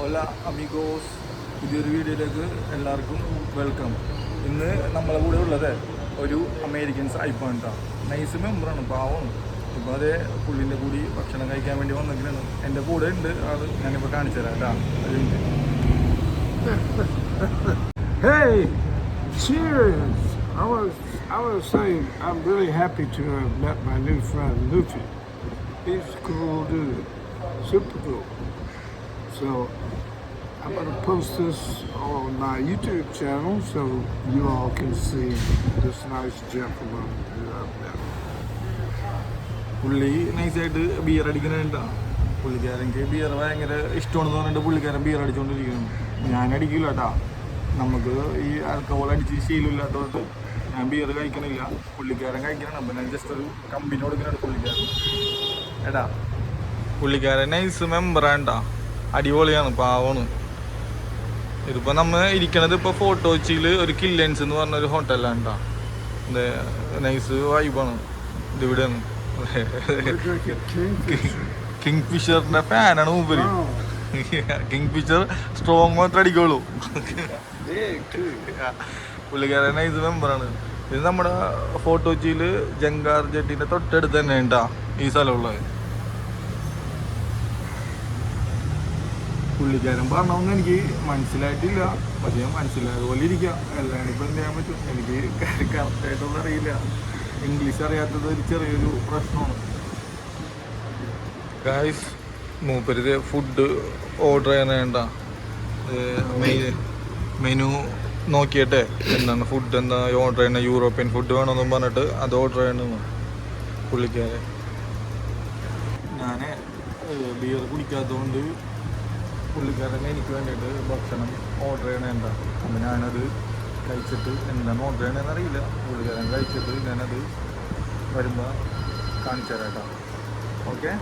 ഹോല amigos, പുതിയൊരു വീഡിയോയിലേക്ക് എല്ലാവർക്കും വെൽക്കം. ഇന്ന് നമ്മളെ കൂടെ ഉള്ളത് ഒരു അമേരിക്കൻ സായിപ്പാണ് കേട്ടോ. നൈസ് മെമ്പറാണ്, പാവമാണ്. ഇപ്പോൾ അതേ പുള്ളിൻ്റെ കൂടി ഭക്ഷണം കഴിക്കാൻ വേണ്ടി വന്നിരിക്കുകയാണ്. എൻ്റെ കൂടെ ഉണ്ട് ആൾ, ഞാനിപ്പോൾ കാണിച്ചു തരാം കേട്ടോ. Hey, cheers! I was saying I'm really happy to have met my new friend Luffy. He's a cool dude, super cool. So I'm going to post this on my YouTube channel so you all can see this nice gentleman who I've met. പുള്ളി നൈസായിട്ട് beer അടിക്കുന്നുണ്ടാ. പുള്ളിക്കാരൻ്റെ beer ഭയങ്കര ഇഷ്ടമാണെന്ന് പറഞ്ഞിട്ട് പുള്ളിക്കാരൻ beer അടിച്ചുകൊണ്ടിരിക്കുന്നു. ഞാൻ അടിക്കില്ല കേട്ടോ, നമുക്ക് ഈ ആൽക്കഹോൾ അടിച്ച് ശീലമില്ലാത്തതുകൊണ്ട് ഞാൻ ബിയർ കഴിക്കണില്ല. പുള്ളിക്കാരൻ കഴിക്കണം. അപ്പം ഞാൻ ജസ്റ്റ് ഒരു കമ്പനി കൊടുക്കുന്നുണ്ട് പുള്ളിക്കാരൻ. എടാ, പുള്ളിക്കാരൻ നൈസ് മെമ്പറാണ്ടാ, അടിപൊളിയാണ്, പാവമാണ്. ഇതിപ്പോൾ നമ്മൾ ഇരിക്കണത് ഇപ്പോൾ ഫോർട്ട് കൊച്ചിയിൽ ഒരു കില്ലൻസ് എന്ന് പറഞ്ഞൊരു ഹോട്ടലാണ് കേട്ടോ. നൈസ് വൈബാണ് ഇതിവിടെയാണ്. കിങ് ഫിഷറിൻ്റെ ഫാനാണ് മൂപ്പര്. കിങ് ഫിഷർ സ്ട്രോങ് മാത്രം അടിക്കുള്ളൂ. പുള്ളിക്കാരൻ നൈസ് മെമ്പറാണ്. ഇത് നമ്മുടെ ഫോർട്ട് കൊച്ചിയിൽ ജങ്കാർ ജെട്ടിൻ്റെ തൊട്ടടുത്ത് തന്നെ ഉണ്ടാ ഈ സ്ഥലമുള്ളത്. പുള്ളിക്കാരൻ പറഞ്ഞൊന്നും എനിക്ക് മനസ്സിലായിട്ടില്ല, പക്ഷേ മനസ്സിലായത് പോലെ ഇരിക്കാം. എല്ലാം ഇപ്പം എന്ത് ചെയ്യാൻ പറ്റും, എനിക്ക് കറക്റ്റായിട്ടൊന്നും അറിയില്ല. ഇംഗ്ലീഷ് അറിയാത്തത് ഒരു ചെറിയൊരു പ്രശ്നമാണ്. ഗായ്സ്, മൂപ്പര് ഫുഡ് ഓർഡർ ചെയ്യാനേണ്ട മെനു നോക്കിയിട്ടെ എന്താണ് ഫുഡ് എന്താ ഓർഡർ ചെയ്യണ, യൂറോപ്യൻ ഫുഡ് വേണമെന്നും പറഞ്ഞിട്ട് അത് ഓർഡർ ചെയ്യണമെന്ന് പുള്ളിക്കാരൻ. ഞാൻ ബിയർ കുടിക്കാത്തതുകൊണ്ട് പുള്ളിക്കാരൻ എനിക്ക് വേണ്ടിയിട്ട് ഭക്ഷണം ഓർഡർ ചെയ്യണേണ്ട. അപ്പം ഞാനത് കഴിച്ചിട്ട് എന്താണ് ഓർഡർ ചെയ്യണമെന്ന് അറിയില്ല. പുള്ളിക്കാരൻ കഴിച്ചിട്ട് ഞാനത് വരുമ്പോൾ കാണിച്ചു തരാം കേട്ടോ. ഓക്കെ,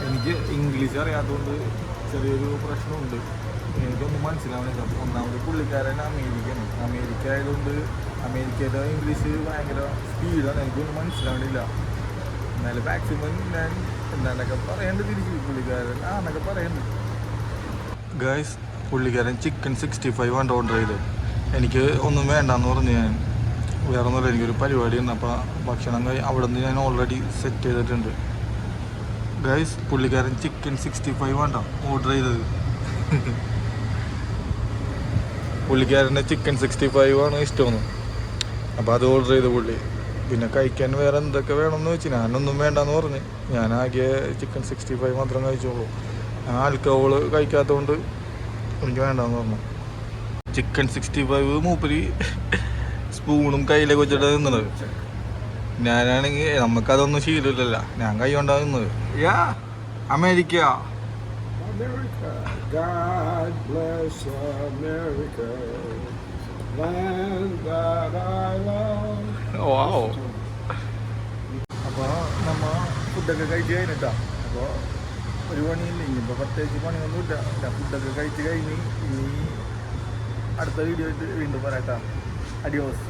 എനിക്ക് ഇംഗ്ലീഷ് അറിയാത്തതുകൊണ്ട് ചെറിയൊരു പ്രശ്നമുണ്ട്, എനിക്കൊന്നും മനസ്സിലാവുന്നില്ല. ഒന്നാമത് പുള്ളിക്കാരൻ അമേരിക്ക ആയതുകൊണ്ട് അമേരിക്കയുടെ ഇംഗ്ലീഷ് ഭയങ്കര സ്പീഡാണ്, എനിക്കൊന്നും മനസ്സിലാവണില്ല. എന്നാലും മാക്സിമം ഞാൻ എന്താണ്ടൊക്കെ പറയേണ്ടത് തിരിച്ച് പുള്ളിക്കാരൻ എന്നൊക്കെ പറയുന്നുണ്ട്. ഗായ്സ്, പുള്ളിക്കാരൻ ചിക്കൻ 65 ആണ് ഓർഡർ ചെയ്തത്. എനിക്ക് ഒന്നും വേണ്ടെന്ന് പറഞ്ഞു. ഞാൻ വേറെ ഒന്നുമില്ല, എനിക്കൊരു പരിപാടി ഉണ്ട്. അപ്പോൾ ഭക്ഷണം അവിടെ നിന്ന് ഞാൻ ഓൾറെഡി സെറ്റ് ചെയ്തിട്ടുണ്ട്. ഗായ്സ്, പുള്ളിക്കാരൻ ചിക്കൻ 65 ആണ് ഓർഡർ ചെയ്തത്. പുള്ളിക്കാരൻ്റെ ചിക്കൻ 65 ആണ് ഇഷ്ടമെന്ന്. അപ്പോൾ അത് ഓർഡർ ചെയ്ത് പുള്ളി. പിന്നെ കഴിക്കാൻ വേറെ എന്തൊക്കെ വേണമെന്ന് വെച്ച് ഞാനൊന്നും വേണ്ടെന്ന് പറഞ്ഞ് ഞാനാകെ ചിക്കൻ 65 മാത്രം കഴിച്ചോളൂ. ഞാൻ ആൽക്കഹോൾ കഴിക്കാത്തതുകൊണ്ട് എനിക്ക് വേണ്ടെന്ന് പറഞ്ഞു. ചിക്കൻ 65 മൂപ്പര് സ്പൂണും കയ്യിലേക്ക് വെച്ചിട്ട് നിന്നത്. ഞാനാണെങ്കിൽ നമുക്കതൊന്നും ശീലമില്ലല്ലോ, ഞാൻ കൈ കൊണ്ടാണ് നിന്നത്. America. God bless America, land that I love. Wow. അപ്പോൾ നമ്മൾ ഫുഡൊക്കെ കഴിച്ച് കഴിഞ്ഞിട്ടാ. അപ്പോൾ ഒരു പണിയില്ല, ഇനിയിപ്പോൾ പ്രത്യേകിച്ച് പണിയൊന്നുമില്ല. ഫുഡൊക്കെ കഴിച്ച് കഴിഞ്ഞ് ഇനി അടുത്ത വീഡിയോ ആയിട്ട് വീണ്ടും പറയാം. അഡിയോസ്.